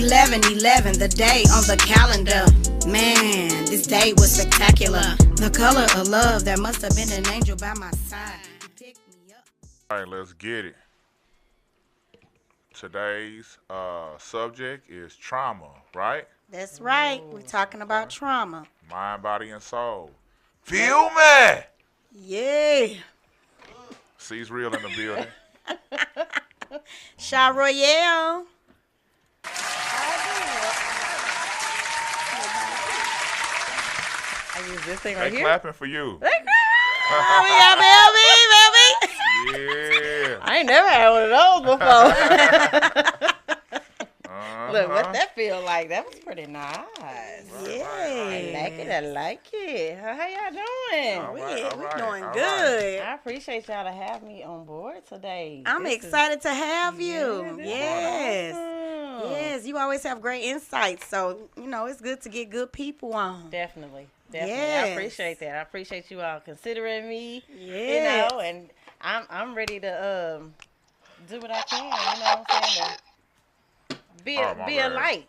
11/11, the day on the calendar. Man, this day was spectacular. The color of love, there must have been an angel by my side. He picked me up. All right, let's get it. Today's subject is trauma, right? That's right. We're talking about trauma. Mind, body, and soul. Feel me? Yeah. C's real in the building. Sha Royale. I use this thing They right here. clapping for you. We got baby. Yeah. I ain't never had one of those before. Look, what that feel like? That was pretty nice. Yeah. I like it. How y'all doing? All We right, doing all good. I appreciate y'all to have me on board today. I'm This excited to have you. Yeah, this is Yes. awesome. Yes, you always have great insights. So, it's good to get good people on. Definitely. Yes. I appreciate that. I appreciate you all considering me. Yes. And I'm ready to do what I can. You know what I'm saying? To be Oh, my be a bad. light.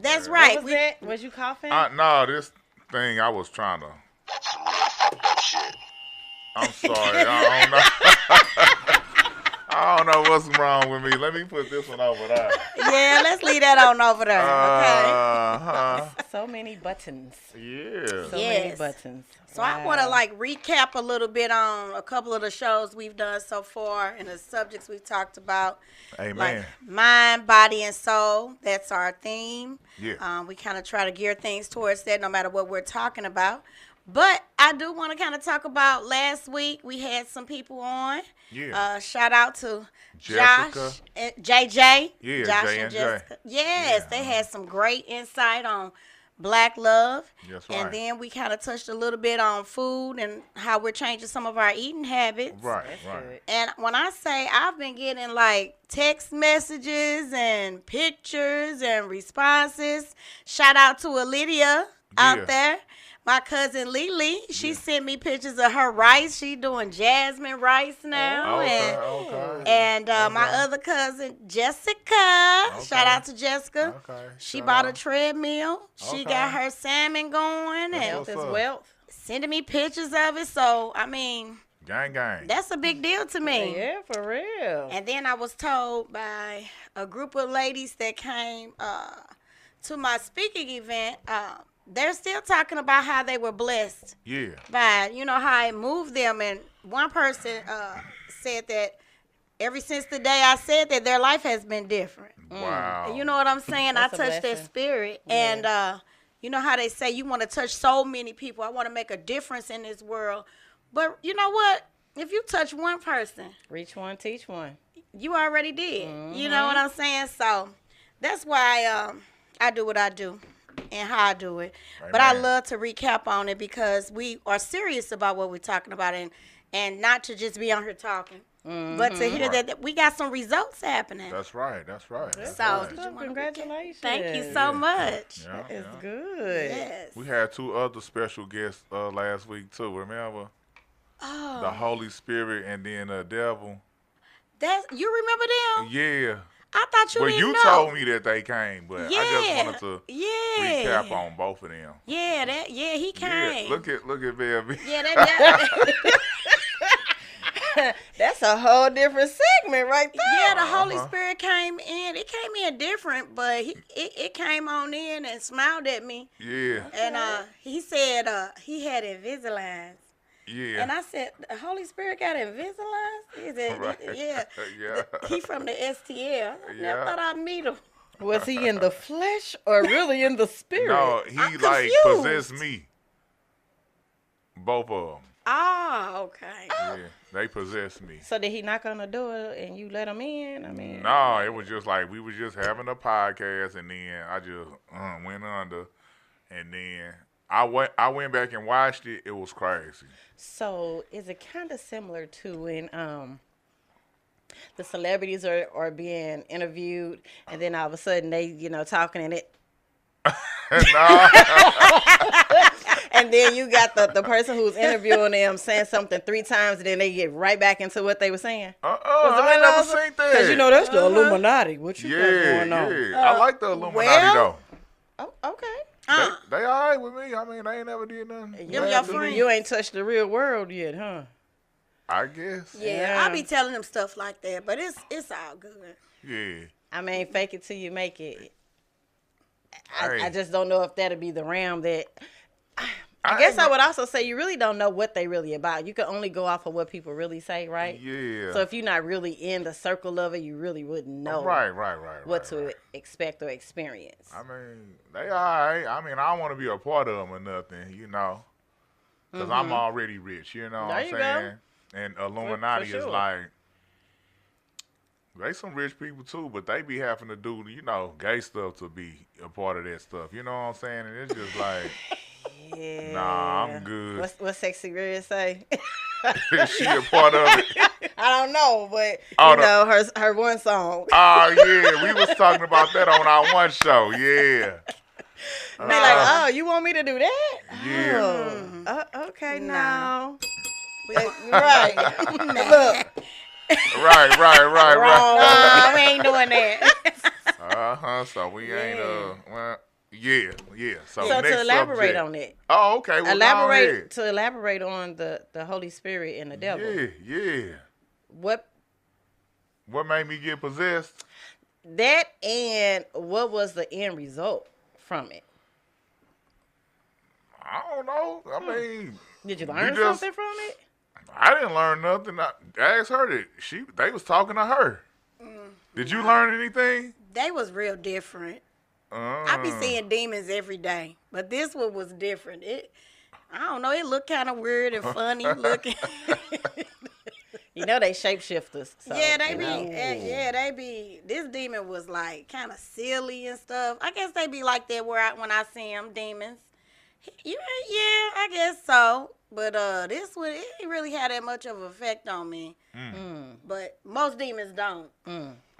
That's bad. right. What was that? Was you coughing? No, this thing I was trying to. I'm sorry. I don't know. I don't know what's wrong with me. Let me put this one over there. Yeah, let's leave that on over there. Okay. Uh-huh. So many buttons. Yeah. So many Yes. buttons. So I want to recap a little bit on a couple of the shows we've done so far and the subjects we've talked about. Amen. Like mind, body, and soul. That's our theme. Yeah. We kind of try to gear things towards that no matter what we're talking about. But I do want to kind of talk about last week. We had some people on. Yeah. Shout out to Jessica. Josh and JJ. Yeah, Josh J and and J. Jessica. Yes, Yeah. they had some great insight on Black love. That's And right. then we kind of touched a little bit on food and how we're changing some of our eating habits. Right, That's right. good. And when I say I've been getting text messages and pictures and responses, shout out to Lydia Yeah. out there. My cousin Lily, she sent me pictures of her rice. She doing jasmine rice now. Okay, and okay. and my other cousin, Jessica. Shout out to Jessica. Okay. She shout bought a out. treadmill. She Okay. got her salmon going That's and Health is What's up? wealth. sending me pictures of it. So, Gang, gang. that's a big deal to me. Yeah, for real. And then I was told by a group of ladies that came to my speaking event, they're still talking about how they were blessed Yeah. by, how it moved them. And one person said that ever since the day I said that, their life has been different. Wow. And you know what I'm saying? That's a I touched their blessing. spirit. Yeah. And you know how they say you want to touch so many people. I want to make a difference in this world. But you know what? If you touch one person, Reach one, teach one. you already did. You know what I'm saying? So that's why I do what I do and how I do it. But I Amen. love to recap on it because we are serious about what we're talking about and not to just be on here talking, but to hear Right. that we got some results happening. That's right. That's right. That's So, right. did you wanna Congratulations. Thank you so much. Yeah, It's yeah. good. Yes. We had two other special guests last week too. Remember the Oh, Holy Spirit and then the devil. you remember them? Yeah. I thought you Well, didn't you know. told me that they came, but I just Yeah. wanted to Yeah. recap on both of them. Yeah, he came. Yeah. Look at Baby. Yeah, that That's a whole different segment right there. yeah, the Holy Uh-huh. Spirit came in. It came in different, but it came on in and smiled at me. Yeah. And he said he had Invisalign. Yeah. And I said, the Holy Spirit got Invisalign? He said, Right. yeah. Yeah. He from the STL. I never Yeah. thought I'd meet him. Was he in the flesh or really in the spirit? No, he I'm like confused. possessed me. Both of them. Oh, okay. Yeah. They possessed me. So did he knock on the door and you let him in? I mean, No, it was just like we was just having a podcast, and then I just went under, and then I went back and watched it. It was crazy. So is it kind of similar to when the celebrities are being interviewed and then all of a sudden they talking and it No, And then you got the person who's interviewing them saying something 3 times, and then they get right back into what they were saying. I ain't never seen that. Because you know that's the Illuminati. What you got going on? Yeah. I like the Illuminati though. Oh, okay. They all right with me. I mean, they ain't never did nothing. You ain't touched the real world yet, huh? I guess. Yeah, I be telling them stuff like that, but it's all good. Yeah. I mean, fake it till you make it. I just don't know if that'll be the realm that. I guess I would also say you really don't know what they really about. You can only go off of what people really say, right? Yeah. So if you're not really in the circle of it, you really wouldn't know what to expect or experience. I mean, they all right. I mean, I don't want to be a part of them or nothing, you know, because I'm already rich, you know what I'm saying? And Illuminati is like, they some rich people too, but they be having to do, you know, gay stuff to be a part of that stuff. You know what I'm saying? And it's just like, yeah. Nah, I'm good. What Sexy Red say? She a part of it. I don't know, but you know her one song. Oh yeah, we was talking about that on our one show. Yeah. Be like, oh, you want me to do that? Yeah. Oh, okay, no. Right. Look. Right. No, we ain't doing that. So we ain't well, yeah. So to elaborate subject. on it. Oh, okay. Well, elaborate on the Holy Spirit and the devil. Yeah. What made me get possessed? That, and what was the end result from it? I don't know. I mean, did you learn something from it? I didn't learn nothing. I asked her that they was talking to her. Did you learn anything? They was real different. I be seeing demons every day, but this one was different. I don't know. It looked kind of weird and funny looking. You know they shapeshifters. So, yeah, they be. This demon was like kind of silly and stuff. I guess they be like that when I see them demons. Yeah, I guess so. But this one, it didn't really have that much of an effect on me. But most demons don't.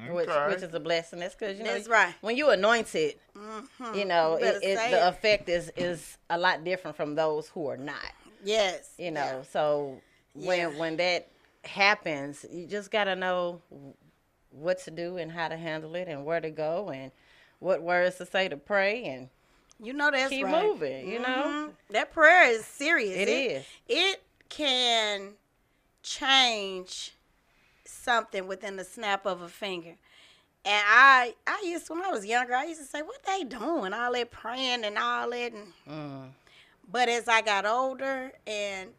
Which is a blessing. That's because, you know, that's right. When you anointed, you know, the effect is a lot different from those who are not. Yes. You know, so when that happens, you just got to know what to do and how to handle it and where to go and what words to say to pray and you know that's keep right. moving, you know. That prayer is serious. It is. It can change something within the snap of a finger. And I used to, when I was younger, I used to say, what they doing? All that praying and all that. But as I got older, and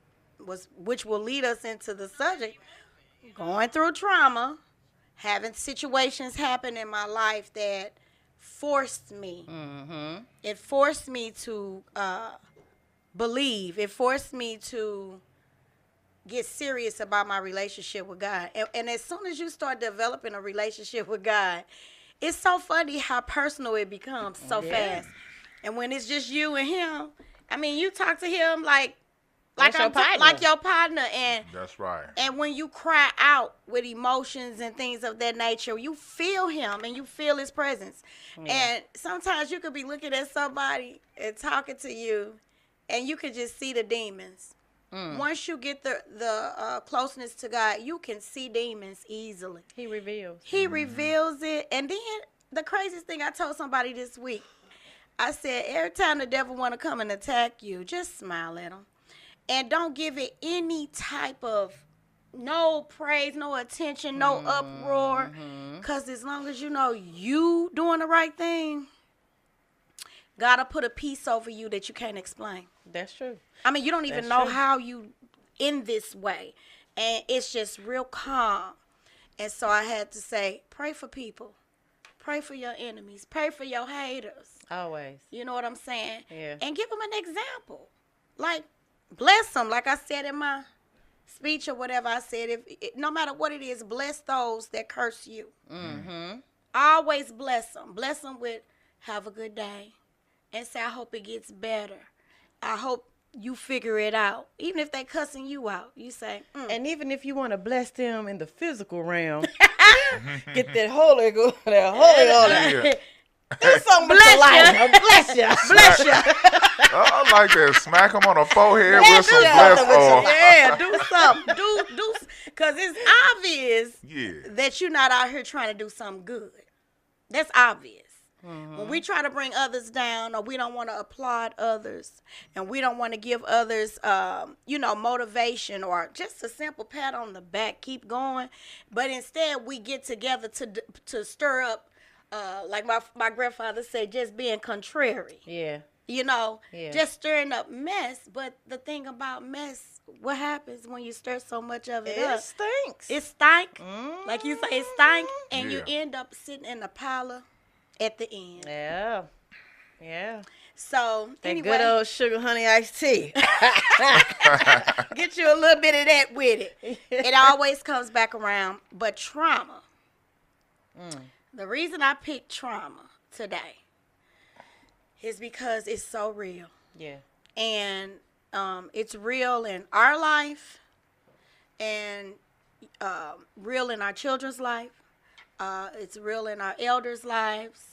which will lead us into the subject, going through trauma, having situations happen in my life that forced me. It forced me to believe. It forced me to get serious about my relationship with God. And as soon as you start developing a relationship with God, it's so funny how personal it becomes so fast. And when it's just you and him, I mean, you talk to him like your partner, and that's right. And when you cry out with emotions and things of that nature, you feel him and you feel his presence. And sometimes you could be looking at somebody and talking to you, and you could just see the demons. Once you get the closeness to God, you can see demons easily. He reveals. He reveals it. And then the craziest thing I told somebody this week, I said, every time the devil want to come and attack you, just smile at him. And don't give it any type of no praise, no attention, no uproar. Because as long as you know you doing the right thing, God will put a peace over you that you can't explain. That's true. I mean, you don't even know how you in this way. And it's just real calm. And so I had to say, pray for people. Pray for your enemies. Pray for your haters. Always. You know what I'm saying? Yeah. And give them an example. Like, bless them. Like I said in my speech or whatever I said, no matter what it is, bless those that curse you. Always bless them. Bless them with, have a good day. And say, I hope it gets better. I hope you figure it out. Even if they cussing you out, you say, And even if you want to bless them in the physical realm, get that holy. Do something with your life. Bless you. Bless you. I like that. Smack him on the forehead Yeah, with some do bless something with oil. your- Yeah, do something. Do because it's obvious Yeah. that you're not out here trying to do something good. That's obvious. When we try to bring others down, or we don't want to applaud others, and we don't want to give others, motivation or just a simple pat on the back, keep going. But instead, we get together to stir up, like my grandfather said, just being contrary. Yeah. Just stirring up mess. But the thing about mess, what happens when you stir so much of it up? It stinks. It stink. Like you say, it stink, and you Yeah. end up sitting in a pile at the end. Yeah. Yeah. So That anyway, good old sugar honey iced tea. get you a little bit of that with it. It always comes back around. But trauma. The reason I picked trauma today is because it's so real. Yeah. And it's real in our life and real in our children's life. It's real in our elders' lives.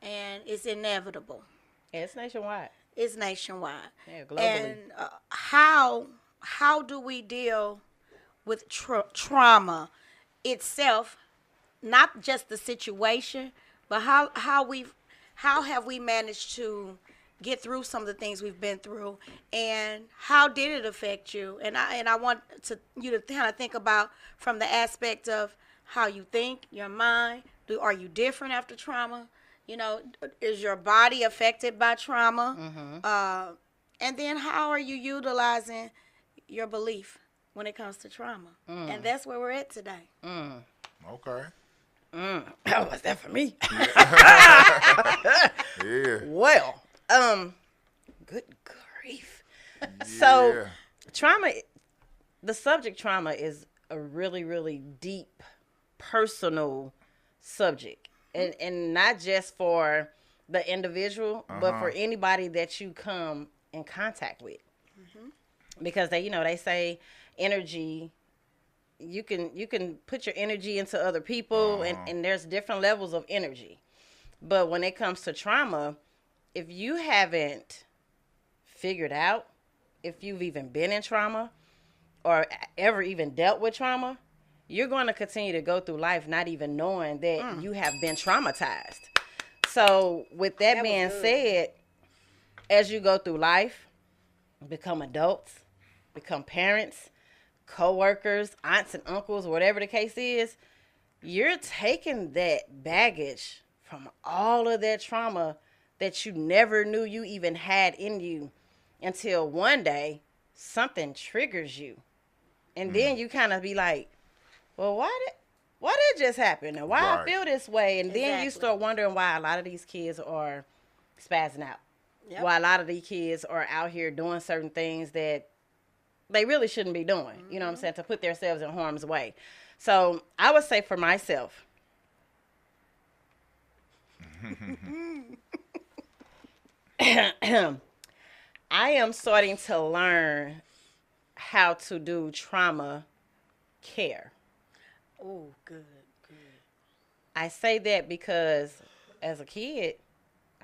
And it's inevitable. Yeah, it's nationwide. It's nationwide. Yeah, globally. And how do we deal with trauma itself? Not just the situation, but how have we managed to get through some of the things we've been through, and how did it affect you? And I want you to kind of think about from the aspect of how you think, your mind. Are you different after trauma? Is your body affected by trauma? And then how are you utilizing your belief when it comes to trauma? And that's where we're at today. Okay. Oh, was that for me? Yeah. Well, good grief. So, Yeah. trauma, the subject trauma is a really, really deep, personal subject. And not just for the individual, but for anybody that you come in contact with. Because they say energy, you can put your energy into other people, and there's different levels of energy. But when it comes to trauma, if you haven't figured out if you've even been in trauma or ever even dealt with trauma, you're going to continue to go through life not even knowing that you have been traumatized. So with that being said, as you go through life, become adults, become parents, co-workers, aunts and uncles, whatever the case is, you're taking that baggage from all of that trauma that you never knew you even had in you until one day something triggers you. And then you kind of be like, well, why did just happen? And why I feel this way? And then you start wondering why a lot of these kids are spazzing out. Yep. Why a lot of these kids are out here doing certain things that they really shouldn't be doing. You know what I'm saying? To put themselves in harm's way. So I would say for myself, I am starting to learn how to do trauma care. Oh, good. I say that because as a kid,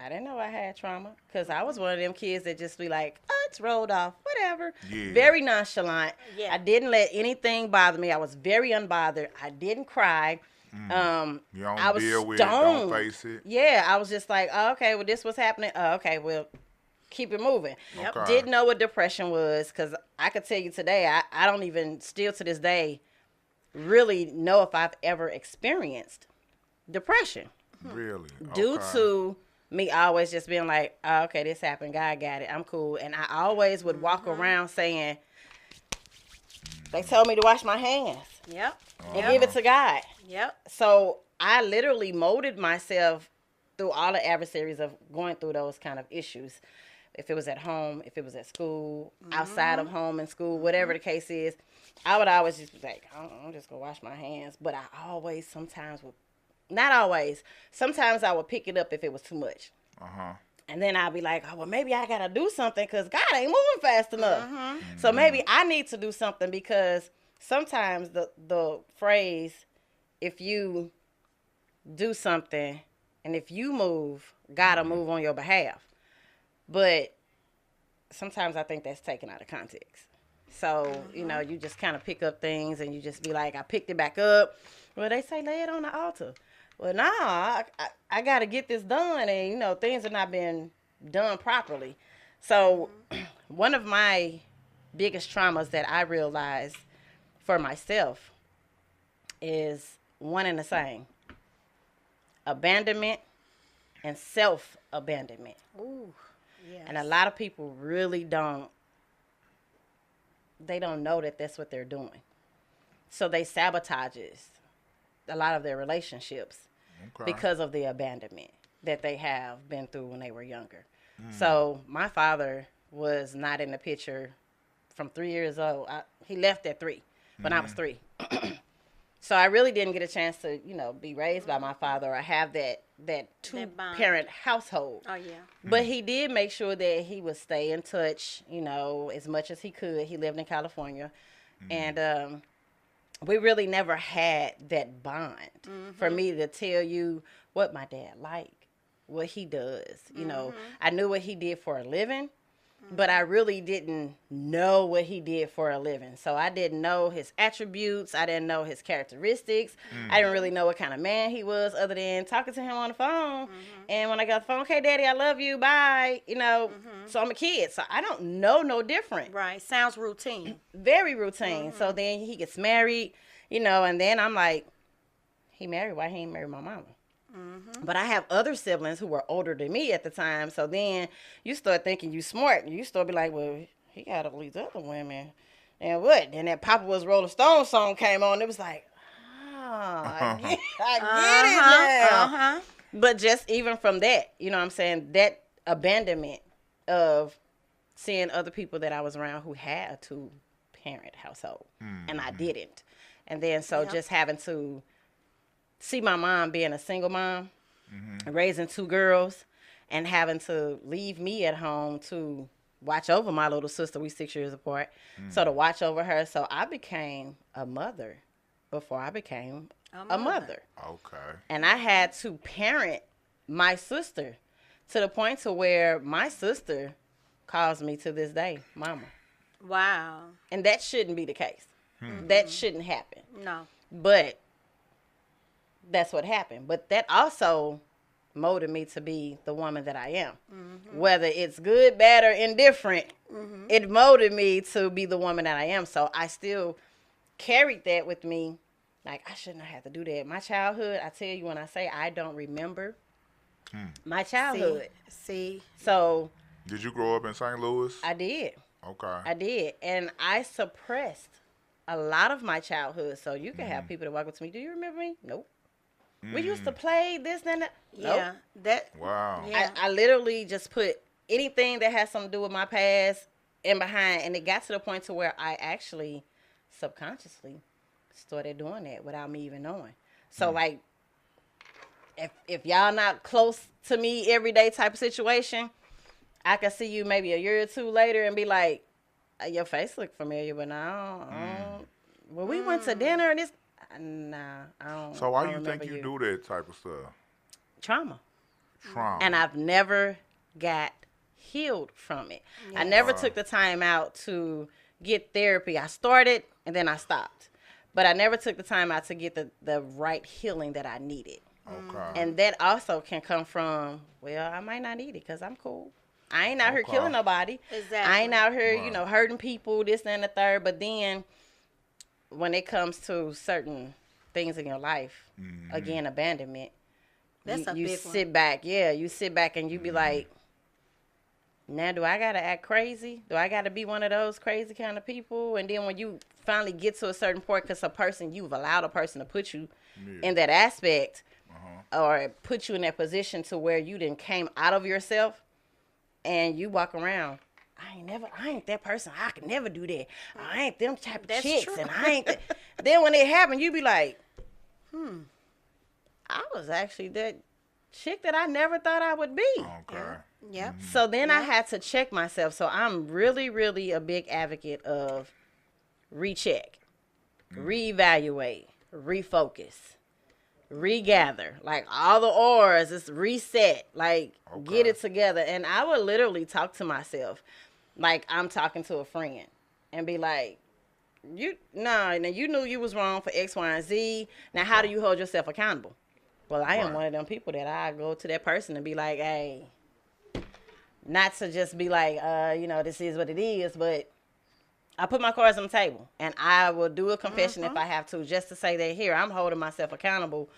I didn't know I had trauma because I was one of them kids that just be like, oh, it's rolled off, whatever. Yeah. Very nonchalant. Yeah. I didn't let anything bother me. I was very unbothered. I didn't cry. You I don't was deal with stoned. it, don't face it. Yeah, I was just like, oh, okay, well, this was happening. Oh, okay, well, keep it moving. Yep. Okay. Didn't know what depression was because I could tell you today, I don't even, still to this day, really know if I've ever experienced depression. Really? Due Okay. to me always just being like, oh, okay, this happened. God got it. I'm cool. And I always would walk around saying, they told me to wash my hands Yep. and give it to God. Yep. So I literally molded myself through all the adversaries of going through those kind of issues. If it was at home, if it was at school, outside of home and school, whatever the case is, I would always just be like, I'm just going to wash my hands. But I always sometimes would, not always, sometimes I would pick it up if it was too much. And then I'd be like, oh, well, maybe I got to do something because God ain't moving fast enough. So maybe I need to do something because sometimes the phrase, if you do something And if you move, God will move on your behalf. But sometimes I think that's taken out of context. So, you know, you just kind of pick up things and you just be like, I picked it back up. Well, they say lay it on the altar. Well, nah, I got to get this done. And, you know, things have not been done properly. So one of my biggest traumas that I realized for myself is one and the same. Abandonment and self-abandonment. Ooh, yes. And a lot of people really don't know that that's what they're doing. So they sabotages a lot of their relationships because of the abandonment that they have been through when they were younger. So my father was not in the picture from 3 years old. He left at 3 when I was 3. So I really didn't get a chance to, you know, be raised by my father or have that two-parent household. Oh, yeah. But he did make sure that he would stay in touch, you know, as much as he could. He lived in California. And we really never had that bond for me to tell you what my dad liked, what he does. You know, I knew what he did for a living. But I really didn't know what he did for a living. So I didn't know his attributes. I didn't know his characteristics. I didn't really know what kind of man he was other than talking to him on the phone. And when I got the phone, okay, Daddy, I love you. Bye. You know, so I'm a kid. So I don't know no different. Right. Sounds routine. Very routine. So then he gets married, you know, and then I'm like, he married. Why he ain't married my mama? But I have other siblings who were older than me at the time. So then you start thinking you smart. You start be like, well, he got all these other women. And what? And that Papa Was Rolling Stone song came on. It was like, I get it now. But just even from that, you know what I'm saying, that abandonment of seeing other people that I was around who had a 2-parent household. And I didn't. And then so just having to see my mom being a single mom, raising 2 girls, and having to leave me at home to watch over my little sister. We 6 years apart. So to watch over her. So I became a mother before I became a mother. Okay. And I had to parent my sister to the point to where my sister calls me to this day, Mama. Wow. And that shouldn't be the case. That shouldn't happen. No. But that's what happened. But that also molded me to be the woman that I am. Whether it's good, bad, or indifferent, it molded me to be the woman that I am. So I still carried that with me. Like, I shouldn't have had to do that. My childhood, I tell you, when I say I don't remember my childhood. See. So. Did you grow up in St. Louis? I did. Okay. I did. And I suppressed a lot of my childhood. So you can have people that walk up to me. Do you remember me? Nope. We used to play this and that. Yeah. Nope. Wow. Yeah. I literally just put anything that has something to do with my past in behind. And it got to the point to where I actually subconsciously started doing that without me even knowing. So like, if y'all not close to me everyday type of situation, I could see you maybe a year or 2 later and be like, your face look familiar, but no. Well, we went to dinner and this. Nah, I don't. So why I do you think you do that type of stuff? Trauma. Trauma. And I've never got healed from it. I never took the time out to get therapy. I started and then I stopped. But I never took the time out to get the right healing that I needed. Okay. And that also can come from, well, I might not need it because I'm cool. I ain't out here killing nobody. Exactly. I ain't out here, you know, hurting people, this and the third. But then when it comes to certain things in your life, again, abandonment, That's a you big sit one. back. Yeah, you sit back and you be like, now do I got to act crazy? Do I got to be one of those crazy kind of people? And then when you finally get to a certain point, because you've allowed a person to put you in that aspect or put you in that position to where you then came out of yourself and you walk around. I ain't that person. I could never do that. I ain't them type of chicks. True. And I ain't that. Then when it happened, you be like, I was actually that chick that I never thought I would be. Okay. Yep. So then I had to check myself. So I'm really, really a big advocate of recheck, reevaluate, refocus. regather. Like, all the auras, it's reset. Like, get it together. And I would literally talk to myself like I'm talking to a friend and be like, now you knew you was wrong for X, Y, and Z. Now, how do you hold yourself accountable? Well, I am one of them people that I go to that person and be like, hey, not to just be like, this is what it is, but I put my cards on the table, and I will do a confession if I have to, just to say that here, I'm holding myself accountable.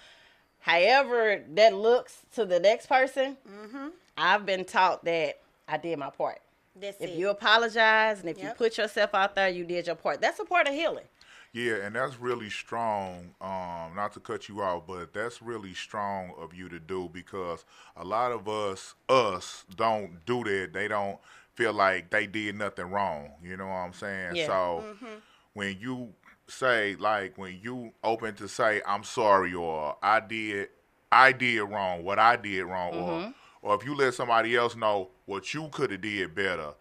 However that looks to the next person, I've been taught that I did my part. If you apologize and if you put yourself out there, you did your part. That's a part of healing. Yeah, and that's really strong, not to cut you off, but that's really strong of you to do, because a lot of us don't do that. They don't feel like they did nothing wrong. You know what I'm saying? Yeah. So when you say, like, when you open to say, I'm sorry, or I did wrong, what I did wrong, or if you let somebody else know what you could have did better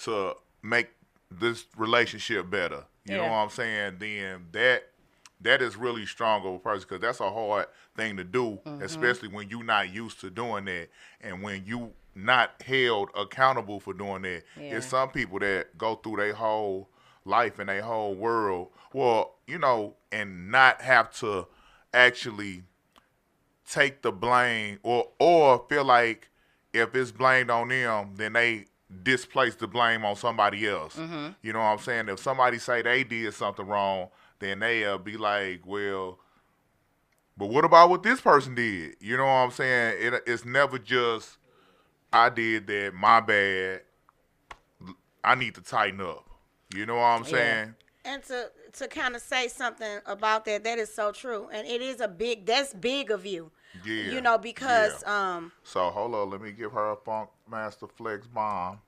to make this relationship better, you know what I'm saying, then that is really strong of a person, because that's a hard thing to do, especially when you're not used to doing that, and when you not held accountable for doing that. It's some people that go through their whole life and their whole world, and not have to actually take the blame, or feel like if it's blamed on them, then they displace the blame on somebody else. You know what I'm saying? If somebody say they did something wrong, then they'll be like, well, but what about what this person did? You know what I'm saying? It's never just, I did that, my bad, I need to tighten up. You know what I'm saying? And to kind of say something about that is so true. And it is that's big of you. Yeah. Because so hold on, let me give her a Funk Master Flex bomb.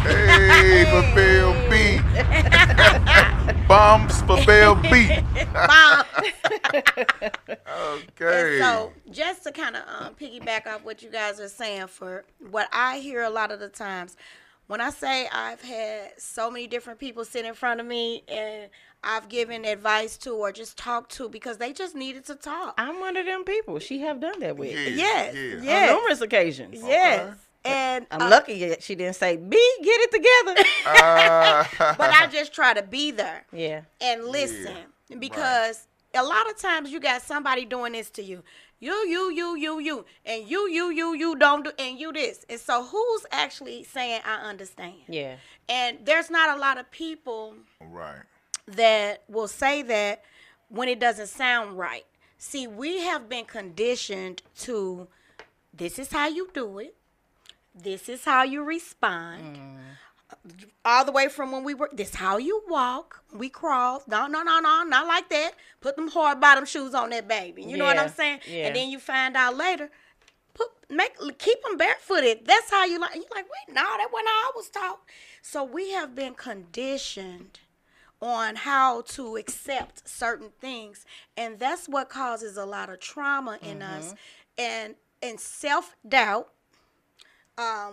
Hey, for Bill B. Bombs for Bill B. Bomb. Okay. And so just to kind of piggyback off what you guys are saying, for what I hear a lot of the times, when I say I've had so many different people sit in front of me and I've given advice to or just talked to because they just needed to talk. I'm one of them people she have done that with. Yes. On numerous occasions. Yes. Okay. And I'm lucky that she didn't say, B, get it together. But I just try to be there. Yeah. And listen. Because a lot of times you got somebody doing this to you. You, and you don't do, and you this. And so who's actually saying, I understand? Yeah. And there's not a lot of people Right. that will say that when it doesn't sound right. See, we have been conditioned to, this is how you do it. This is how you respond. All the way from when we were, this how you walk. We crawl. No, not like that. Put them hard bottom shoes on that baby. You know what I'm saying? Yeah. And then you find out later, keep them barefooted. That's how you like. You're like, wait, no, that wasn't how I was taught. So we have been conditioned on how to accept certain things, and that's what causes a lot of trauma in us, and self-doubt.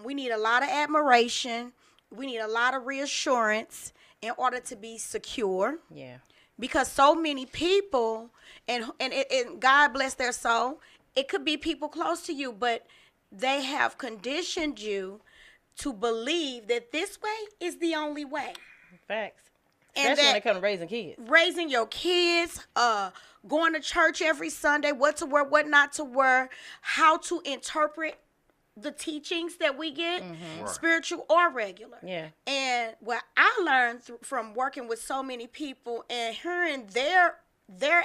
We need a lot of admiration. We need a lot of reassurance in order to be secure. Yeah. Because so many people, and God bless their soul, it could be people close to you, but they have conditioned you to believe that this way is the only way. Facts. And especially when it comes to raising kids. Raising your kids, going to church every Sunday, what to wear, what not to wear, how to interpret the teachings that we get, spiritual or regular. Yeah. And what I learned from working with so many people and hearing their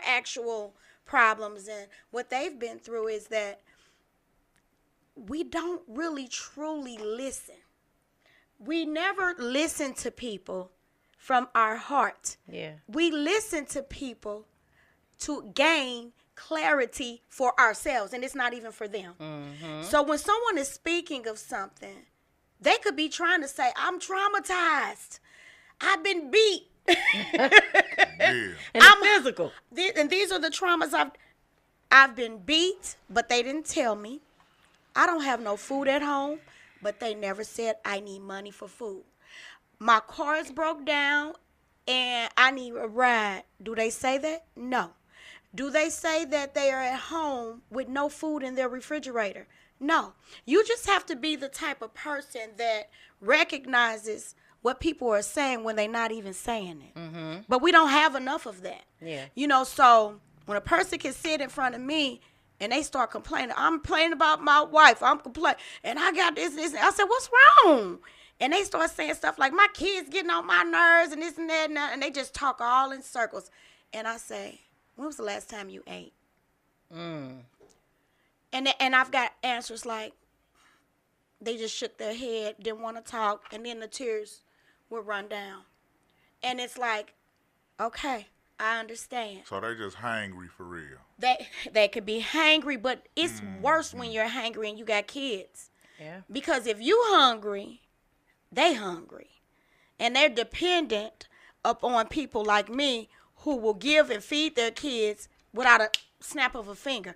actual problems and what they've been through is that we don't really truly listen. We never listen to people from our heart. Yeah. We listen to people to gain clarity for ourselves, and it's not even for them. So when someone is speaking of something, they could be trying to say, I'm traumatized. I've been beat. And I'm physical. And these are the traumas I've been beat, but they didn't tell me. I don't have no food at home, but they never said I need money for food. My car's broke down and I need a ride. Do they say that? No. Do they say that they are at home with no food in their refrigerator? No. You just have to be the type of person that recognizes what people are saying when they're not even saying it. Mm-hmm. But we don't have enough of that. Yeah. You know, so when a person can sit in front of me and they start complaining, I'm complaining about my wife, I'm complaining, and I got this. I said, what's wrong? And they start saying stuff like, my kids getting on my nerves and this and that, and they just talk all in circles. And I say, when was the last time you ate? And I've got answers like, they just shook their head, didn't want to talk, and then the tears would run down. And it's like, okay, I understand. So they just hangry for real. They could be hangry, but it's worse when you're hangry and you got kids. Yeah. Because if you hungry, they hungry. And they're dependent upon people like me who will give and feed their kids without a snap of a finger.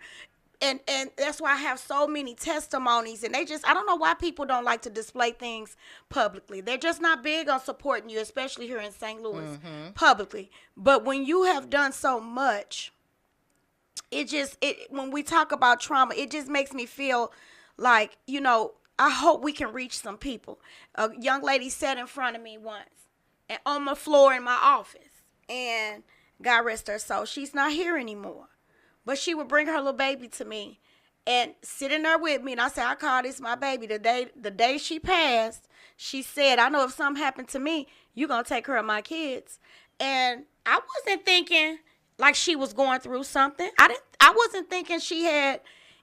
And that's why I have so many testimonies. And I don't know why people don't like to display things publicly. They're just not big on supporting you, especially here in St. Louis, publicly. But when you have done so much, when we talk about trauma, it just makes me feel like, you know, I hope we can reach some people. A young lady sat in front of me once and on the floor in my office. And God rest her soul, she's not here anymore. But she would bring her little baby to me and sit in there with me. And I said, I call this my baby. The day she passed, she said, I know if something happened to me, you're going to take care of my kids. And I wasn't thinking like she was going through something. I wasn't thinking she had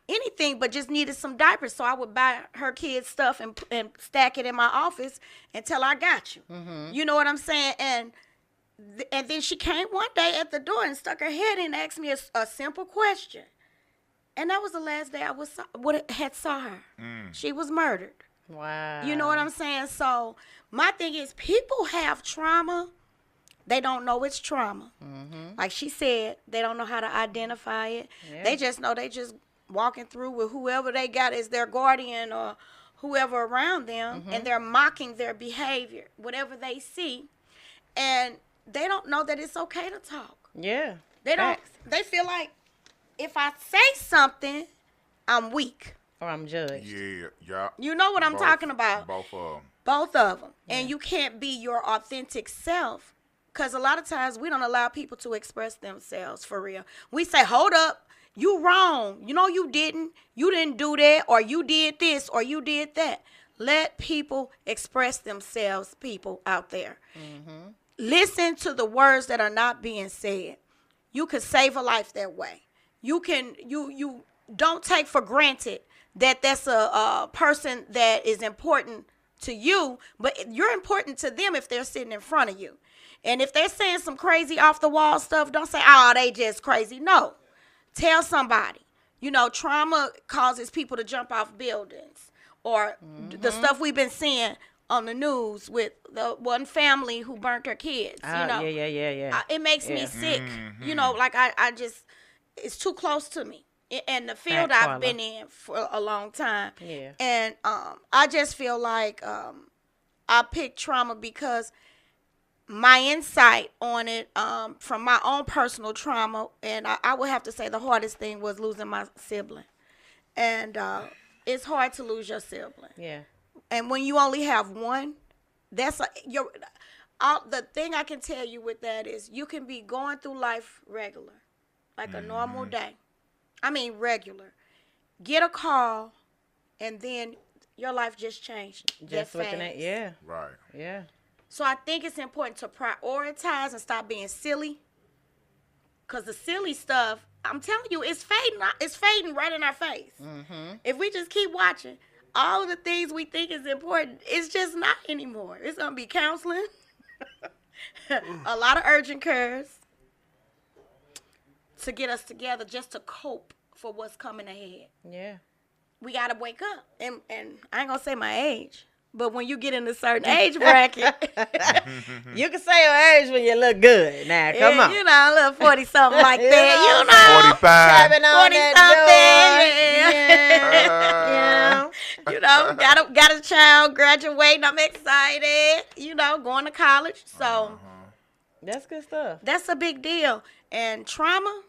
anything but just needed some diapers. So I would buy her kids stuff and stack it in my office until I got you. Mm-hmm. You know what I'm saying? And then she came one day at the door and stuck her head in and asked me a simple question. And that was the last day I had saw her. She was murdered. Wow. You know what I'm saying? So my thing is, people have trauma. They don't know it's trauma. Mm-hmm. Like she said, they don't know how to identify it. Yeah. They just know they just walking through with whoever they got as their guardian or whoever around them, and they're mocking their behavior, whatever they see. And they don't know that it's okay to talk. Yeah. They don't. They feel like if I say something, I'm weak. Or I'm judged. Yeah. You know what I'm talking about? Both of them. Both of them. Yeah. And you can't be your authentic self because a lot of times we don't allow people to express themselves for real. We say, hold up, you wrong. You know you didn't. You didn't do that, or you did this, or you did that. Let people express themselves, people out there. Mm-hmm. Listen to the words that are not being said. You can save a life that way. You don't take for granted that that's a person that is important to you, but you're important to them if they're sitting in front of you. And if they're saying some crazy off the wall stuff, don't say, oh, they just crazy. No. Tell somebody. You know, trauma causes people to jump off buildings or the stuff we've been seeing on the news with the one family who burnt her kids. You know, yeah. It makes me sick. You know, like I just, it's too close to me. And the field I've been in for a long time. Yeah. And I just feel like I picked trauma because my insight on it from my own personal trauma, and I would have to say the hardest thing was losing my sibling. And it's hard to lose your sibling. Yeah. And when you only have one, the thing I can tell you with that is you can be going through life regular, like a normal day. I mean regular. Get a call, and then your life just changed. Just looking at, yeah. Right. Yeah. So I think it's important to prioritize and stop being silly. Because the silly stuff, I'm telling you, it's fading right in our face. Mm-hmm. If we just keep watching, all of the things we think is important, it's just not anymore. It's going to be counseling, a lot of urgent cares to get us together just to cope for what's coming ahead. Yeah. We got to wake up. And I ain't going to say my age, but when you get in a certain age bracket. You can say your age when you look good. Now, come on. You know, a little 40-something like that. You know. 45. 40-something. You know, got a child graduating. I'm excited. You know, going to college. So. That's good stuff. That's a big deal. And trauma,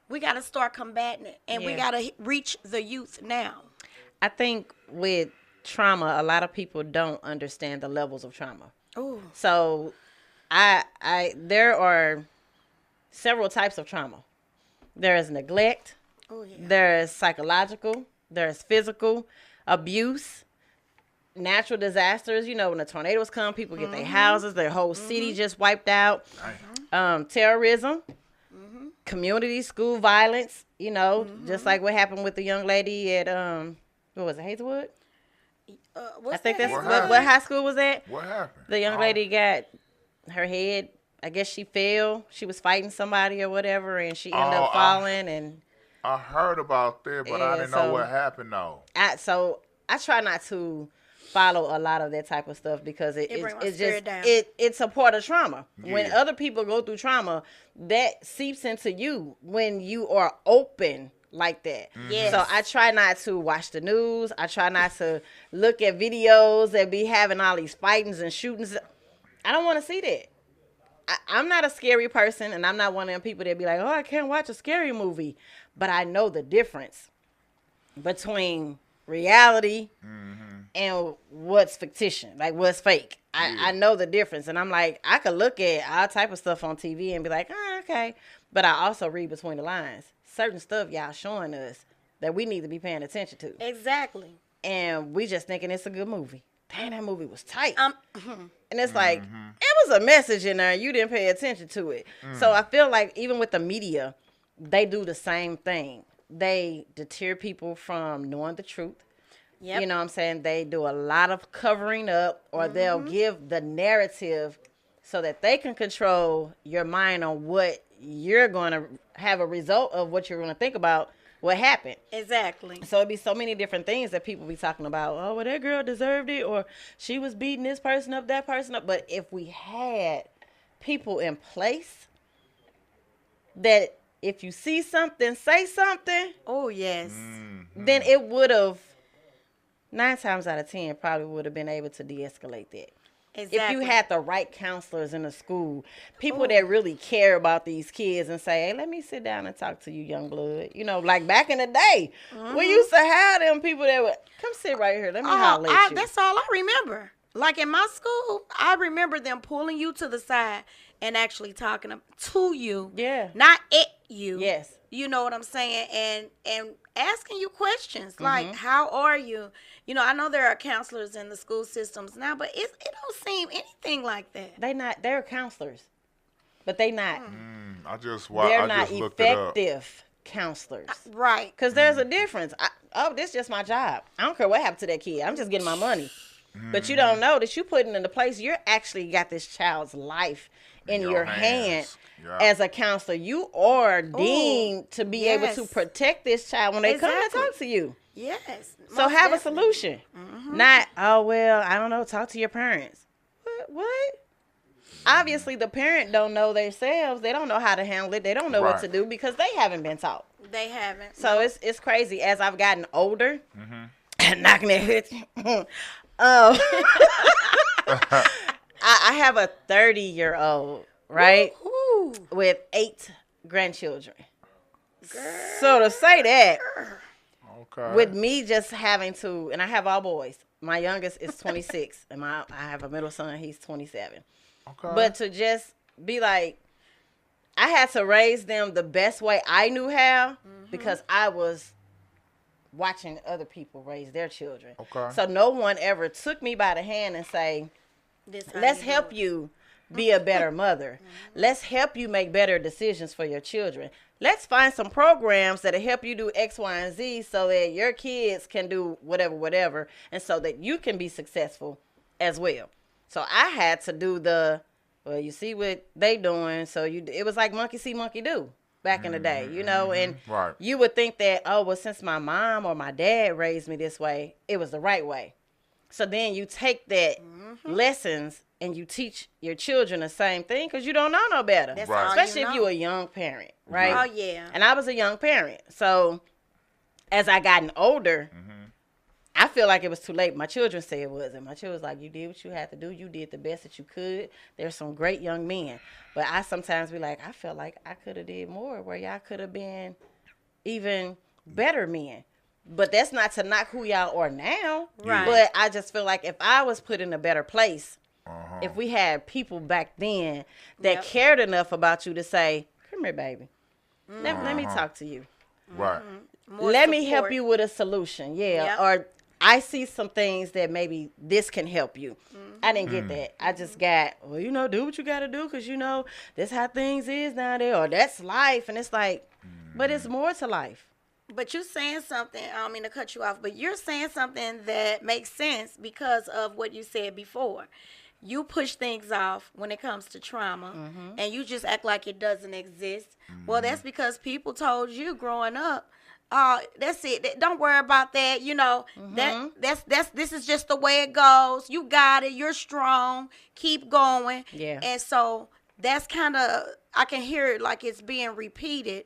We got to start combating it, and we got to reach the youth now. I think with trauma, a lot of people don't understand the levels of trauma. Oh. So there are several types of trauma. There is neglect. Oh, yeah. There is psychological. There is physical abuse. Natural disasters. You know, when the tornadoes come, people get their houses, their whole city just wiped out. Terrorism. Community, school violence. You know, just like what happened with the young lady at, what was it, Hazelwood? I think that's what high school was that. What happened? The young lady got her head, I guess she fell. She was fighting somebody or whatever, and she ended up falling. And I heard about that, but I didn't know what happened, though. So I try not to follow a lot of that type of stuff because it's a part of trauma. Yeah. When other people go through trauma, that seeps into you when you are open like that. Yes. So I try not to watch the news. I try not to look at videos that be having all these fightings and shootings. I don't want to see that. I'm not a scary person, and I'm not one of them people that be like, oh, I can't watch a scary movie. But I know the difference between reality and what's fictition, like what's fake. I know the difference, and I'm like, I could look at all type of stuff on TV and be like, oh, okay. But I also read between the lines. Certain stuff y'all showing us that we need to be paying attention to. Exactly. And we just thinking it's a good movie. Dang, that movie was tight. And it's like, it was a message in there. And you didn't pay attention to it. So I feel like even with the media, they do the same thing. They deter people from knowing the truth. Yep. You know what I'm saying? They do a lot of covering up, or they'll give the narrative so that they can control your mind on what you're going to have a result of, what you're going to think about what happened. Exactly. So it'd be so many different things that people be talking about. Oh, well, that girl deserved it, or she was beating this person up, that person up. But if we had people in place that if you see something, say something. Oh, yes. Then it would have, 9 times out of 10, probably would have been able to de-escalate that. Exactly. If you had the right counselors in the school, people that really care about these kids and say, hey, let me sit down and talk to you, young blood. You know, like back in the day, we used to have them people that would, come sit right here, let me holler at you. That's all I remember. Like in my school, I remember them pulling you to the side and actually talking to you. Yeah. Not at you. Yes. You know what I'm saying? And asking you questions like, how are you? You know, I know there are counselors in the school systems now, but it don't seem anything like that. They're counselors, but they not. They're not effective counselors. Right. Because there's a difference. This is just my job. I don't care what happened to that kid. I'm just getting my money. But you don't know that you putting in the place, you're actually got this child's life in your hand. As a counselor, you are deemed to be able to protect this child when they come and talk to you. Yes. So have a solution. Not, oh, well, I don't know, talk to your parents. What? Obviously, the parent don't know themselves. They don't know how to handle it. They don't know what to do because they haven't been taught. They haven't. So it's crazy. As I've gotten older, knocking that head. I have a 30-year-old, right? Woo-hoo. With 8 grandchildren. Girl. So to say that, with me just having to, and I have all boys. My youngest is 26, and I have a middle son. He's 27. Okay. But to just be like, I had to raise them the best way I knew how because I was watching other people raise their children. Okay. So no one ever took me by the hand and say, let's help you be a better mother. Let's help you make better decisions for your children. Let's find some programs that'll help you do X, Y, and Z so that your kids can do whatever, and so that you can be successful as well. So I had to do well, you see what they doing, so it was like monkey see, monkey do back in the day, you know, and you would think that, oh, well, since my mom or my dad raised me this way, it was the right way. So then you take that lessons and you teach your children the same thing because you don't know no better. That's especially you know. if you're a young parent, right? Oh, yeah. And I was a young parent. So as I gotten older, I feel like it was too late. My children say it wasn't. My children was like, you did what you had to do. You did the best that you could. There's some great young men. But I sometimes be like, I feel like I could have did more where y'all could have been even better men. But that's not to knock who y'all are now. Right. But I just feel like if I was put in a better place, if we had people back then that cared enough about you to say, come here, baby. Let me talk to you. Right. Let me help you with a solution. Yeah. Or I see some things that maybe this can help you. I didn't get that. I just got, well, do what you got to do because, that's how things is nowadays. Or that's life. And it's like, but it's more to life. But you're saying something, I don't mean to cut you off, but you're saying something that makes sense because of what you said before. You push things off when it comes to trauma, and you just act like it doesn't exist. Well, that's because people told you growing up, that's it. Don't worry about that. This is just the way it goes. You got it. You're strong. Keep going. Yeah. And so that's kind of, I can hear it like it's being repeated,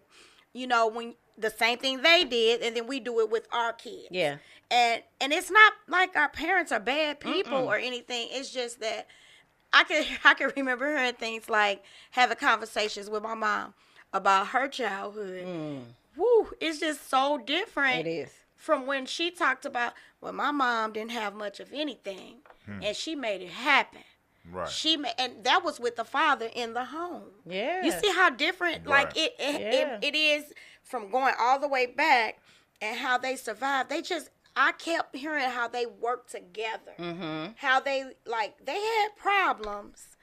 when the same thing they did, and then we do it with our kids. Yeah. And it's not like our parents are bad people or anything. It's just that I can remember hearing things like having conversations with my mom about her childhood. Woo, it's just so different. It is. From when she talked about, well, my mom didn't have much of anything, and she made it happen. Right. And that was with the father in the home. Yeah. You see how different, like it is from going all the way back, and how they survived. I kept hearing how they worked together. How they had problems,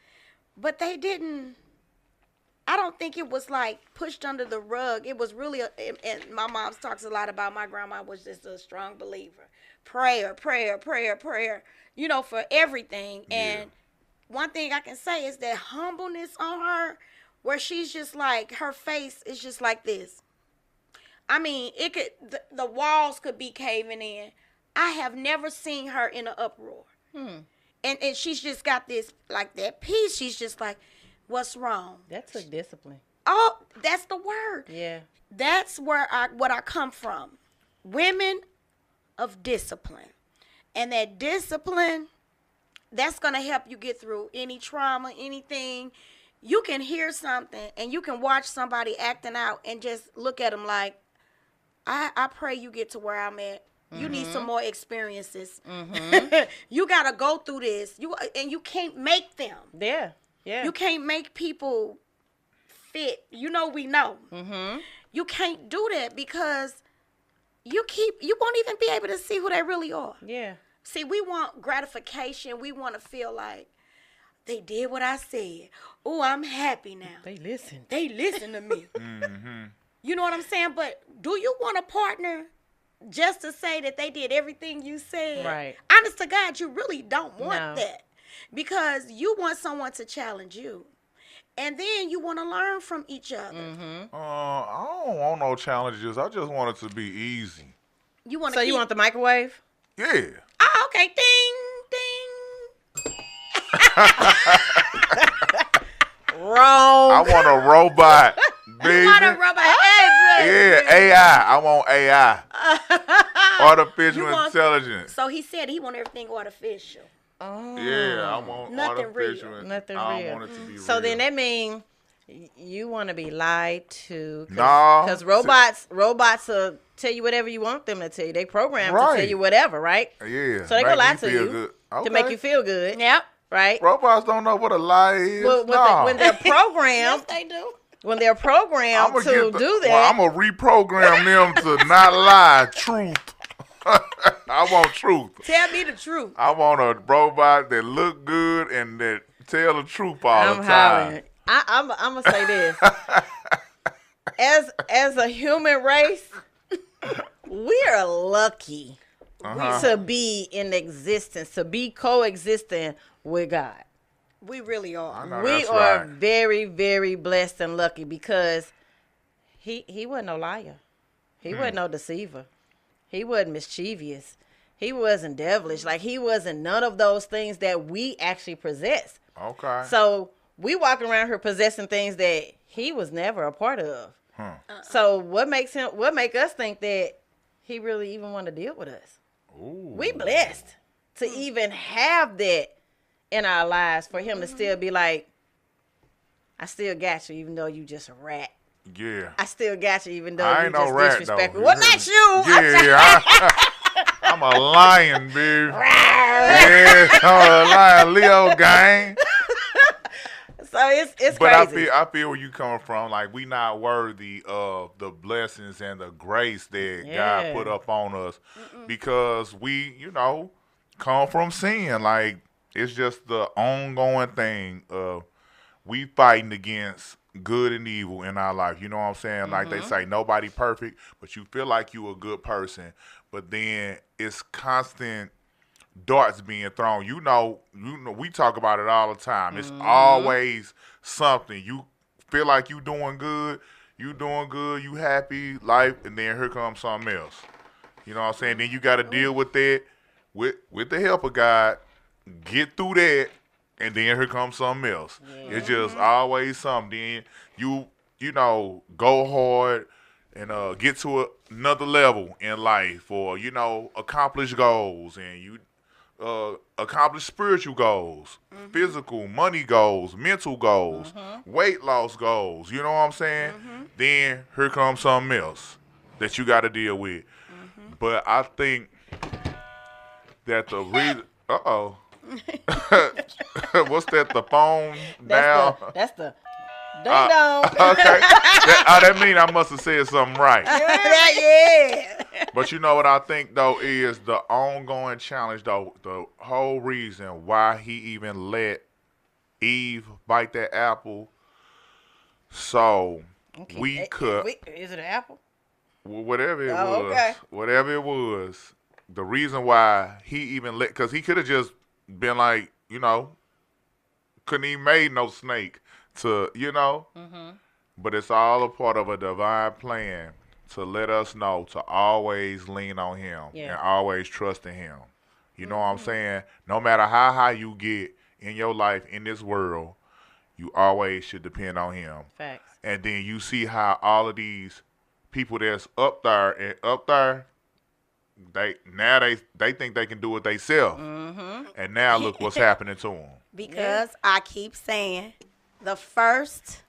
but they didn't. I don't think it was like pushed under the rug. It was really, and my mom talks a lot about my grandma was just a strong believer. Prayer, for everything. And one thing I can say is that humbleness on her, where she's just like, her face is just like this. I mean, the walls could be caving in. I have never seen her in an uproar. And she's just got this, like that peace. She's just like, what's wrong? That took discipline. Oh, that's the word. Yeah. That's what I come from. Women of discipline. And that discipline, that's going to help you get through any trauma, anything. You can hear something and you can watch somebody acting out and just look at them like, I pray you get to where I'm at. You need some more experiences. You got to go through this. You can't make them. Yeah. Yeah. You can't make people fit. We know. You can't do that because you won't even be able to see who they really are. Yeah. See, we want gratification. We want to feel like they did what I said. Oh, I'm happy now. They listen. They listen to me. You know what I'm saying? But do you want a partner just to say that they did everything you said? Right. Honest to God, you really don't want that. Because you want someone to challenge you. And then you want to learn from each other. I don't want no challenges. I just want it to be easy. You want So you want the microwave? Yeah. Oh, okay. Ding, ding. Wrong. I want a robot, baby. You want a robot? Yeah, AI. I want AI. Artificial intelligence. So he said he want everything artificial. Oh. Yeah, I want Nothing artificial. real. Nothing I real. don't want it to be So real. then that means you want to be lied to. No. Because robots will tell you whatever you want them to tell you. They programmed to tell you whatever, right? Yeah. So they gonna lie make to me feel you good. to Okay. make you feel good. Yep. Right? Robots don't know what a lie is. Well, when they're programmed, Yes, they do. when they're programmed to do that. Well, I'm going to reprogram them to not lie. Truth. I want truth. Tell me the truth. I want a robot that look good and that tell the truth all the time. Hollering. I'm gonna say this. As a human race, we are lucky to be in existence, to be coexisting with God. We really are. know We that's are right. very, very blessed and lucky because he wasn't no liar. He wasn't no deceiver. He wasn't mischievous. He wasn't devilish. Like, he wasn't none of those things that we actually possess. Okay. So we walk around here possessing things that he was never a part of. So what make us think that he really even want to deal with us? Ooh. We blessed to even have that in our lives for him to still be like, I still got you even though you just a rat. Yeah. I still got you even though I you ain't just no rat, disrespectful. though. Well, not you. Yeah, I'm a lion, baby. Yeah, I'm a lion, Leo gang. So it's but crazy. I feel where you coming from. Like, we not worthy of the blessings and the grace that God put up on us because we, come from sin. Like, it's just the ongoing thing of we fighting against good and evil in our life. You know what I'm saying? Like they say, nobody perfect, but you feel like you a good person. But then it's constant darts being thrown. You know, we talk about it all the time. It's always something. You feel like you doing good, you happy, life, and then here comes something else. You know what I'm saying? Then you got to deal with that with the help of God, get through that, and then here comes something else. Yeah. It's just always something. Then you go hard and get to another level in life, or accomplish goals, and you accomplish spiritual goals, physical, money goals, mental goals, weight loss goals. You know what I'm saying? Then here comes something else that you got to deal with. But I think that the reason. What's that? The phone now? That's the ding dong. Okay. That mean I must have said something right. Yeah. But you know what I think though is the ongoing challenge though. The whole reason why he even let Eve bite that apple, so we could. Is it an apple? Whatever it was. Okay. Whatever it was. The reason why he even let, because he could have just been like, couldn't even made no snake to, But it's all a part of a divine plan to let us know to always lean on him and always trust in him. You know what I'm saying? No matter how high you get in your life, in this world, you always should depend on him. Facts. And then you see how all of these people that's up there, they think they can do it themselves. And now look what's happening to them. Because I keep saying, the first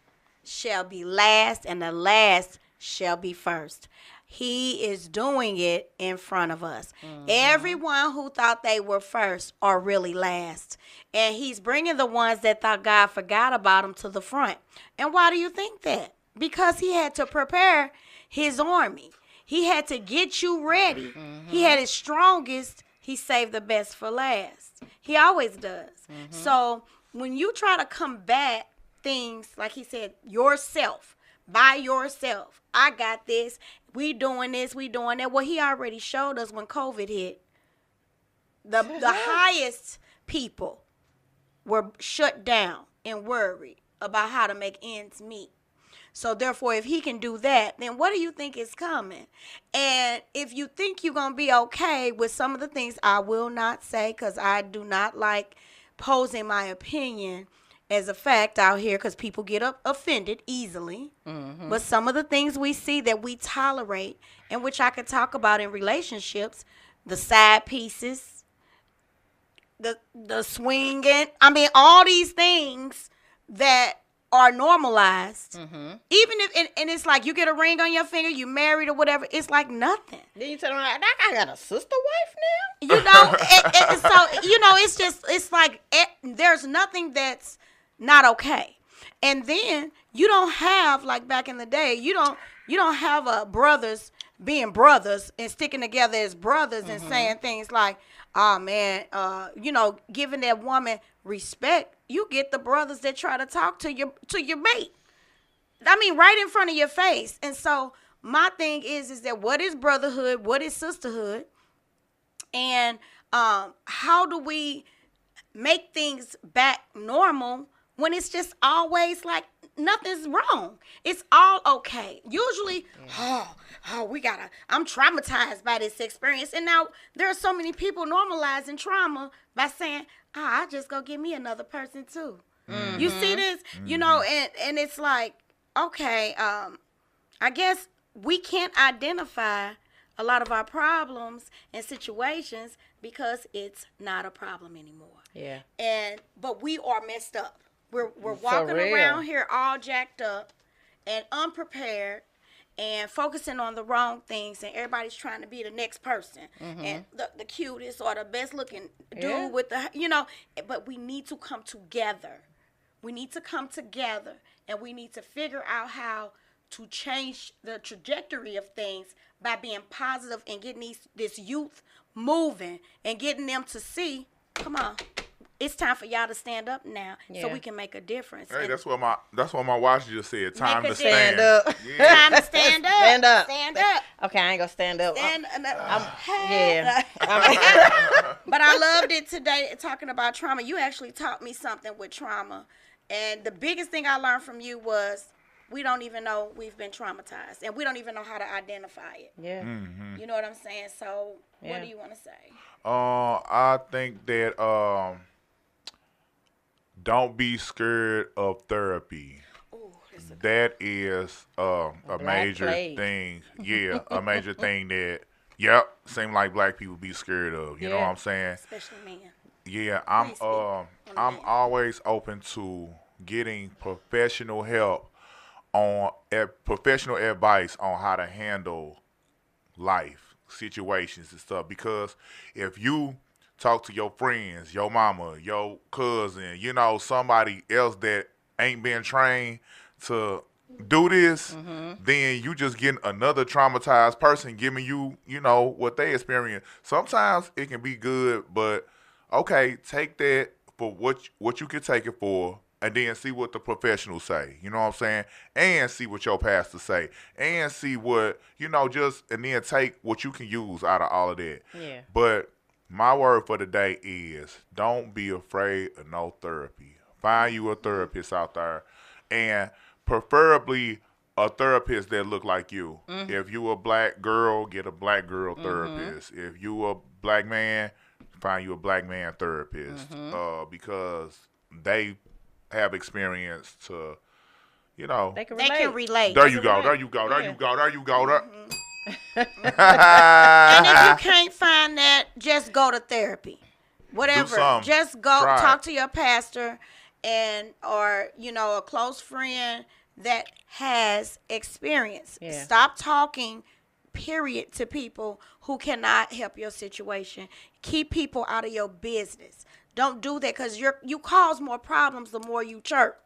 shall be last, and the last shall be first. He is doing it in front of us. Everyone who thought they were first are really last. And he's bringing the ones that thought God forgot about them to the front. And why do you think that? Because he had to prepare his army. He had to get you ready. He had his strongest. He saved the best for last. He always does. So when you try to combat things, like he said, yourself, by yourself, I got this, we doing this, we doing that. Well, he already showed us when COVID hit. The highest people were shut down and worried about how to make ends meet. So therefore, if he can do that, then what do you think is coming? And if you think you're going to be okay with some of the things, I will not say, because I do not like posing my opinion as a fact out here, because people get offended easily. But some of the things we see that we tolerate, and which I could talk about in relationships, the side pieces, the swinging, all these things that are normalized. Even if, and it's like you get a ring on your finger, you married or whatever, it's like nothing. Then you tell them, I got a sister wife now? So, it's like there's nothing that's not okay. And then you don't have, like back in the day, you don't have brothers being brothers and sticking together as brothers and saying things like, oh man, giving that woman respect. You get the brothers that try to talk to your mate. Right in front of your face. And so my thing is that what is brotherhood? What is sisterhood? And how do we make things back normal when it's just always like nothing's wrong? It's all okay. Usually, I'm traumatized by this experience. And now there are so many people normalizing trauma by saying, I just go get me another person too. You see this? And it's like, okay, I guess we can't identify a lot of our problems and situations because it's not a problem anymore. Yeah. But we are messed up. We're walking around here all jacked up and unprepared and focusing on the wrong things, and everybody's trying to be the next person and the cutest or the best looking dude with the, but we need to come together. We need to come together, and we need to figure out how to change the trajectory of things by being positive and getting this youth moving and getting them to see, come on, it's time for y'all to stand up now so we can make a difference. Hey, that's what my watch just said. Time to stand up. Yeah. Time to stand up. Stand up. Stand up. Okay, I ain't gonna stand up. Yeah. But I loved it today talking about trauma. You actually taught me something with trauma. And the biggest thing I learned from you was we don't even know we've been traumatized. And we don't even know how to identify it. Yeah. Mm-hmm. You know what I'm saying? So what do you want to say? I think that don't be scared of therapy. Ooh, that is a major thing. Yeah, a major thing that seem like black people be scared of. You know what I'm saying? Especially men. Yeah, I'm always open to getting professional help on professional advice on how to handle life situations and stuff, because if you talk to your friends, your mama, your cousin, somebody else that ain't been trained to do this, then you just getting another traumatized person giving you, what they experience. Sometimes it can be good, but okay, take that for what you can take it for, and then see what the professionals say. You know what I'm saying? And see what your pastor say. And see what, and then take what you can use out of all of that. Yeah. But my word for the day is don't be afraid of no therapy. Find you a therapist out there, and preferably a therapist that look like you. If you a black girl, get a black girl therapist. If you a black man, find you a black man therapist, because they have experience to, They can relate. There you go. And if you can't find that, just go to therapy. Whatever. Just go talk to your pastor or a close friend that has experience. Yeah. Stop talking, period, to people who cannot help your situation. Keep people out of your business. Don't do that, because you cause more problems the more you chirp.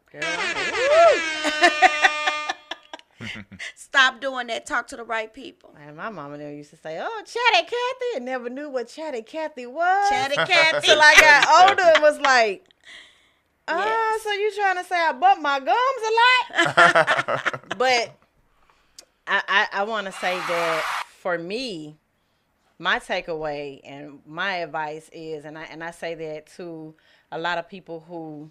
Stop doing that. Talk to the right people. Man, my mama never used to say, "Oh, Chatty Cathy," and never knew what Chatty Cathy was. Chatty Cathy. Till I got older and was like, so you trying to say I bump my gums a lot? But I want to say that for me, my takeaway and my advice is, and I say that to a lot of people who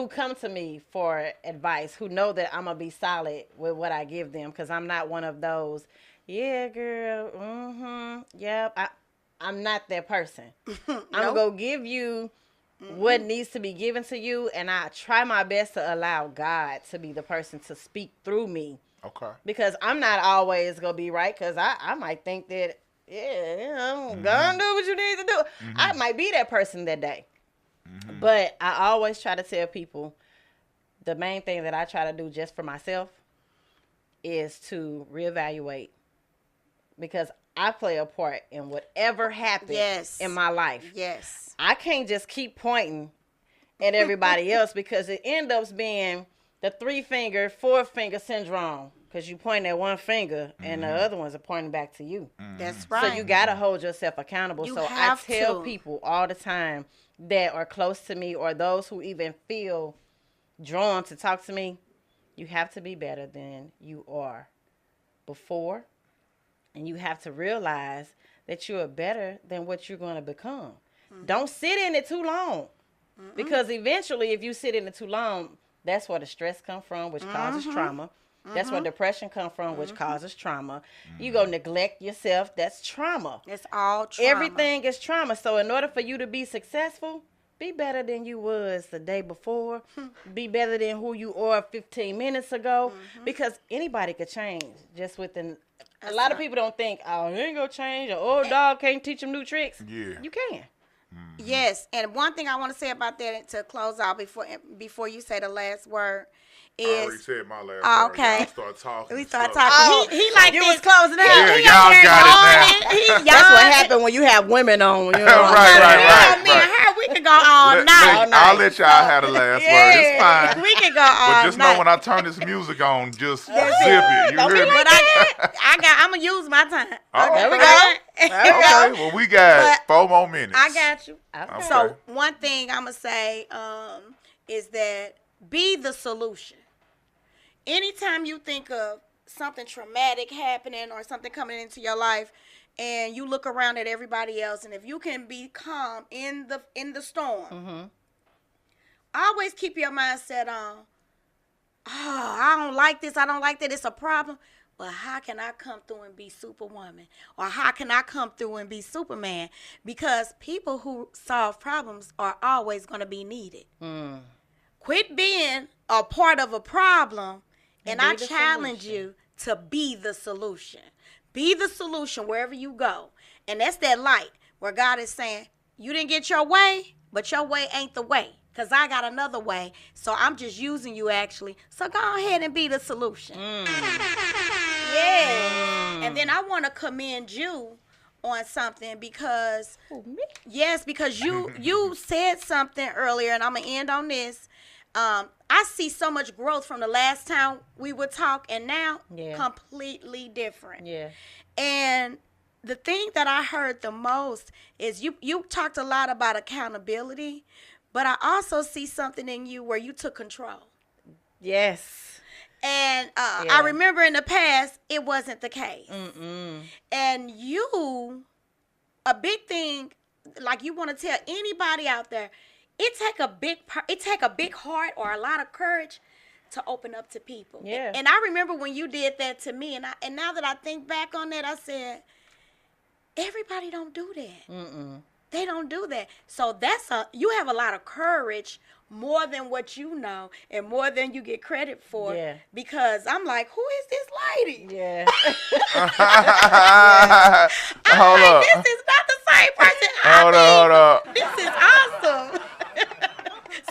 come to me for advice, who know that I'm going to be solid with what I give them, because I'm not one of those, yeah, girl, yep. I'm not that person. I'm going to give you what needs to be given to you, and I try my best to allow God to be the person to speak through me. Okay. Because I'm not always going to be right, because I might think that, I'm going to do what you need to do. I might be that person that day. But I always try to tell people the main thing that I try to do just for myself is to reevaluate, because I play a part in whatever happens in my life. Yes. I can't just keep pointing at everybody else, because it ends up being the 3-finger, 4-finger syndrome, because you point at one finger and the other ones are pointing back to you. That's right. So you got to hold yourself accountable. You so have I tell to. people all the time that are close to me, or those who even feel drawn to talk to me, you have to be better than you are before. And you have to realize that you are better than what you're going to become. Don't sit in it too long. Because eventually, if you sit in it too long, that's where the stress comes from, which causes trauma. That's where depression comes from, which causes trauma. You go neglect yourself. That's trauma. It's all trauma. Everything is trauma. So in order for you to be successful, be better than you was the day before. Be better than who you are 15 minutes ago. Because anybody could change just within A lot of people don't think, oh, he ain't gonna change. An old dog can't teach him new tricks. Yeah. You can. Mm-hmm. Yes, and one thing I want to say about that to close out before you say the last word I already is. said my last Oh, word. okay. Y'all start talking. We and start stuff. talking. He like You this. was closing out. Yeah, He y'all up there got yawning. it He That's what yawning. happened when you have women on. You know Right. Me and her, we can go all night. I'll let y'all have the last word. It's fine. We can go all But just night. know when I turn this music on, just zip That's it. You Don't be hear me? like But I'm gonna use my time. Okay. There we go. Okay, well, we got But 4 more minutes. I got you. Okay. So one thing I'm gonna say is that be the solution. Anytime you think of something traumatic happening or something coming into your life, and you look around at everybody else, and if you can be calm in the storm, always keep your mindset on. Oh, I don't like this. I don't like that. It's a problem. But how can I come through and be Superwoman? Or how can I come through and be Superman? Because people who solve problems are always going to be needed. Quit being a part of a problem, and I challenge you to be the solution. Be the solution wherever you go. And that's that light where God is saying, you didn't get your way, but your way ain't the way. Because I got another way. So I'm just using you, actually. So go ahead and be the solution. Yeah. And then I want to commend you on something because, because you said something earlier, and I'm going to end on this. I see so much growth from the last time we would talk, and now completely different. Yeah. And the thing that I heard the most is you talked a lot about accountability, but I also see something in you where you took control. Yes. And I remember in the past, it wasn't the case. And you, a big thing, like you want to tell anybody out there, it take a big heart or a lot of courage to open up to people. Yeah. And I remember when you did that to me, and now that I think back on that, I said, everybody don't do that. They don't do that. So you have a lot of courage, more than what you know and more than you get credit for. Yeah. Because I'm like, who is this lady? Yeah. Hold up. This is not the same person. Hold up. This is awesome.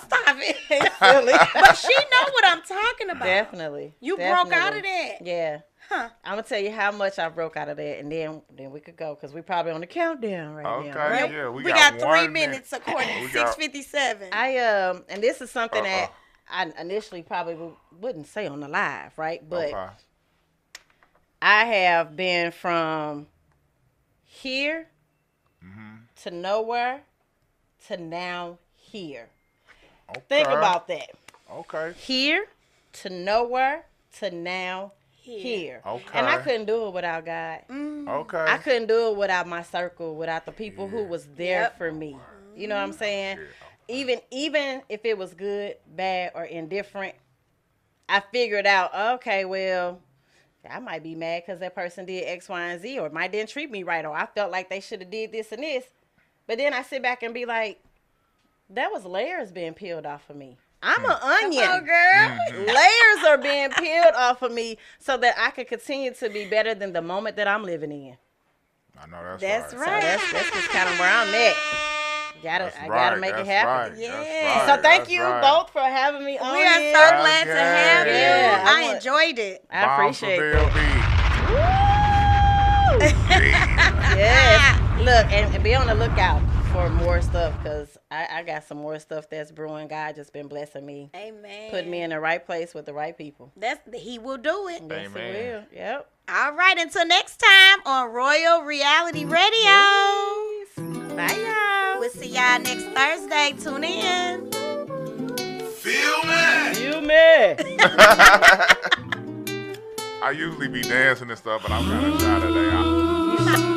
Stop it. Silly. But she know what I'm talking about. Definitely. You broke out of that. Yeah. Huh. I'm going to tell you how much I broke out of that, and then we could go, because we're probably on the countdown right now. Okay, Right? yeah. We got 3 1 minutes according to 6:57. And this is something that I initially probably wouldn't say on the live, right? But I have been from here to nowhere to now here. Okay. Think about that. Okay. Here to nowhere to now here. Okay. And I couldn't do it without God. Okay. I couldn't do it without my circle, without the people who was there for me. You know what I'm saying? Even if it was good, bad, or indifferent, I figured out, okay, well, I might be mad because that person did X, Y, and Z, or might didn't treat me right, or I felt like they should have did this and this. But then I sit back and be like, that was layers being peeled off of me. I'm an onion. Oh, girl. Layers are being peeled off of me so that I can continue to be better than the moment that I'm living in. I know That's right. right. So that's just kind of where I'm at. I gotta make it happen. Right. Yeah. So thank you both for having me on. We are here. so glad to have you. Yeah. I enjoyed it. I appreciate it. it. Yes. Look, and be on the lookout for more stuff, because I got some more stuff that's brewing. God just been blessing me. Amen. Putting me in the right place with the right people. He will do it. Yes, Amen. He will. Yep. All right, until next time on Royal Reality Radio. Bye, y'all. We'll see y'all next Thursday. Tune in. Feel me. You me. I usually be dancing and stuff, but I'm kind of shy today.